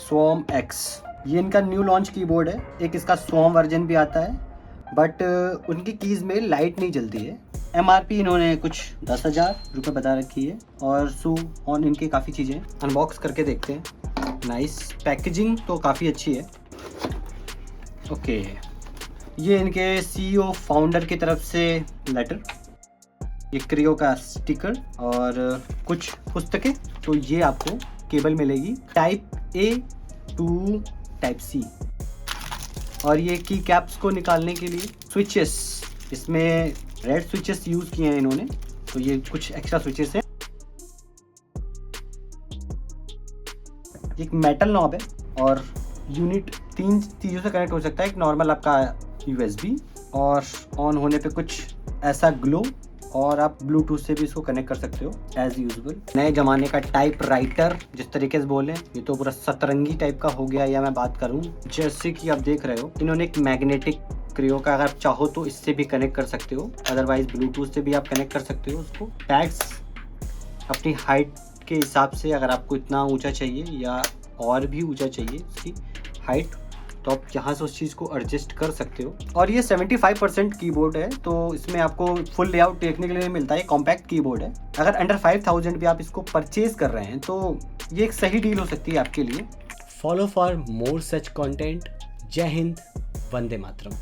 Swarm x, ये इनका new launch keyboard है। एक इसका स्वॉर्म वर्जन भी आता है, बट उनकी कीज़ में लाइट नहीं जलती है। MRP इन्होंने कुछ 10,000 रुपये बता रखी है, और सू ऑन इनकी काफ़ी चीज़ें अनबॉक्स करके देखते हैं। नाइस पैकेजिंग तो काफ़ी अच्छी है। ओके, ये इनके CEO फाउंडर की तरफ से लेटर, ये क्रियो का स्टिकर और कुछ पुस्तकें। तो ये आपको केबल मिलेगी type A to type C, और ये की कैप्स को निकालने के लिए स्विचेस, इसमें रेड स्विचेस यूज़ किए हैं इन्होंने, तो ये कुछ एक्स्ट्रा स्विचेस हैं। एक मेटल नॉब है, और यूनिट 3 चीज़ों से कनेक्ट हो सकता है। एक नॉर्मल आपका USB, और ऑन होने पे कुछ ऐसा ग्लो, और आप ब्लूटूथ से भी इसको कनेक्ट कर सकते हो एज यूजुअल। नए ज़माने का टाइप राइटर जिस तरीके से बोलें, ये तो पूरा सतरंगी टाइप का हो गया। या मैं बात करूँ, जैसे कि आप देख रहे हो, इन्होंने एक मैग्नेटिक क्रियो का, अगर आप चाहो तो इससे भी कनेक्ट कर सकते हो, अदरवाइज ब्लूटूथ से भी आप कनेक्ट कर सकते हो उसको। टैग्स अपनी हाइट के हिसाब से, अगर आपको इतना ऊंचा चाहिए या और भी ऊंचा चाहिए इसकी हाइट, तो आप यहाँ से उस चीज़ को एडजस्ट कर सकते हो। और ये 75% कीबोर्ड है, तो इसमें आपको फुल लेआउट देखने के लिए मिलता है। कॉम्पैक्ट कीबोर्ड है। अगर अंडर 5000 भी आप इसको परचेज कर रहे हैं तो ये एक सही डील हो सकती है आपके लिए। Follow for more such content. जय हिंद, वंदे मातरम।